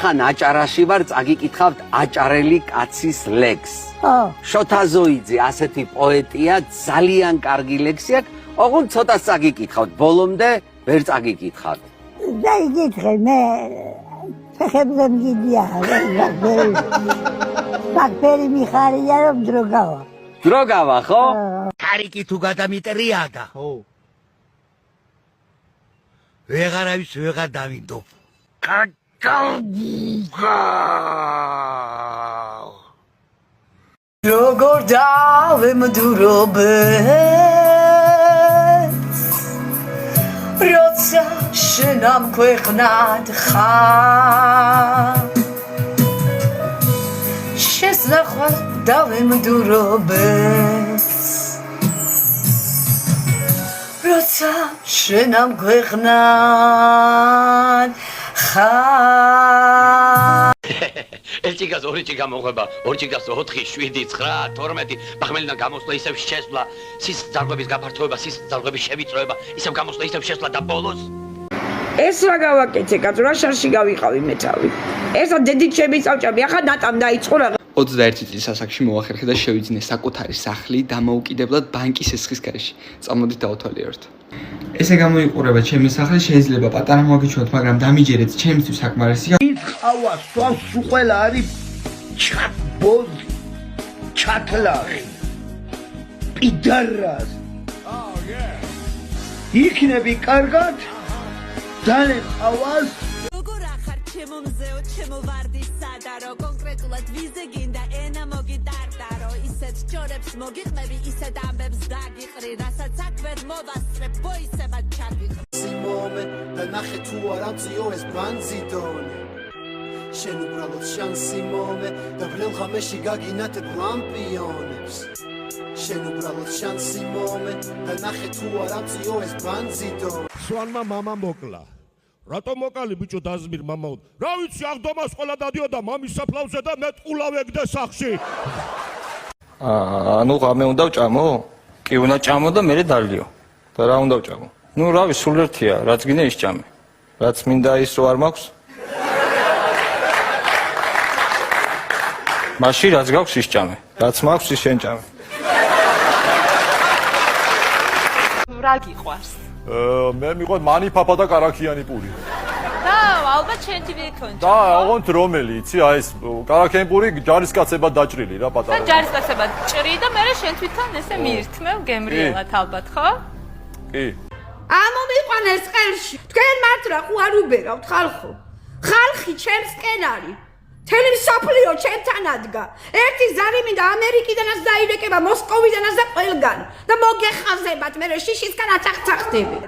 ახან აჭარაში ვარ, წაგიკითხავთ აჭარელი კაცის ლექს. შოთა ზოიძე ასეთი პოეტია, ძალიან კარგი ლექსი აქვს, ოღონდ ცოტა წაგიკითხავთ, ბოლომდე ვერ წაგიკითხავთ. დაიგითხე, მე ფეხებზე მგიდია, ბაქბერი მიხარია, რომ დრო გავა. დრო გავა, ხო? კარიკი თუ გადამიტრიადა. ხო. ვეღარავის ვეღარ დავინდო. როგორ დავემდურობე როცა შენ ამ ქვეყნად ხარ შესნახვა დავემდურობე როცა შენ ამ ქვეყნად ხარ ელჭიგას ორი ჭიგა მოყვება, ორი ჭიგას 4, 7, 9, 12, ბახმელიდან გამოსვლა ისევ შესვლა, სის ძარღვების გაფართოება, სის ძარღვების შევიწროება, ისევ გამოსვლა, ისევ შესვლა და ბოლოს ეს რა გავაკეთე, კაცო, რა შანში გავიყავი მე თავი. ესა დედით შემიწავჭამი, ახლა ნატამ დაიწყო რა. 21 წლის ასაკში მოახერხე და შევიძინე საკუთარი სახლი დამოუკიდებლად ბანკის სესხის გარეშე. წამოდით დავთვალიეროთ. ესე გამოიყურება ჩემი სახლი, შეიძლება პატარა მოგიჩვენოთ, მაგრამ დამიჯერეთ ჩემთვის საკმარისია. ყავა სვავს უყველა არის ჩატბოზ ჩატლარი პიდარას იქნები კარგად ძალიან ყავას როგორ ახარ ჩემო მზეო ჩემო ვარდი სადარო კონკრეტულად ვიზე გინდა ენა მოგიდარდარო ისეთ ჯორებს მოგიხმები ისეთ ამბებს დაგიყრი რასაც აქვედ მოვასწრებ ბოისებად ჩაგიყრი სიმომე და ნახე თუ არა მწიო ეს ბანძიდონე შენ უბრალოდ შანსი მომე და ბრელღამეში გაგინათებ ლამპიონებს შენ უბრალოდ შანსი მომე და ნახე თუ არა მწიო ეს ბანძიდონე სვანმა მამა მოკლა რატო მოკალი ბიჭო დაზმիր მამაო რა ვიცი აღდომას ყველა დადიოდა მამის საფლავზე და მე ტყულავეგდე სახში ანუ ღამე უნდა ვჭამო? კი უნდა ჭამო და მე დალიო და რა უნდა ვჭამო? ნუ რავი სულ ერთია რაც გინდა ის ჭამე რაც მინდა ის რო არ მაქვს მაშინ რაც გაქვს ის ჭამე რაც მაქვს ის შენ ჭამე რა გიყვარს მე მიყვარს მანიფაფა და კარაქიანი პური და ალბათ შენ თვე კონჩა და ოღონდ რომელი იცი აი ეს კარაქიანი პური ჯარისკაცებად დაჭრილი რა პატარა და ჯარისკაცებად ჭრი და მე შენ თვითონ ესე მიირთმევ გემრიელად ალბათ ხო კი ამომიყვანეს ყელში თქვენ მათ რა ხო არ უბერავთ ხალხო ხალხი ჩემსკენ არის თელი მსოფლიო ჩემთან ადგა ერთი ზარი მინდა ამერიკიდანაც დაირეკება მოსკოვიდანაც და ყველგან და მოგეხაზებათ მე შიშისგან აწახწახდები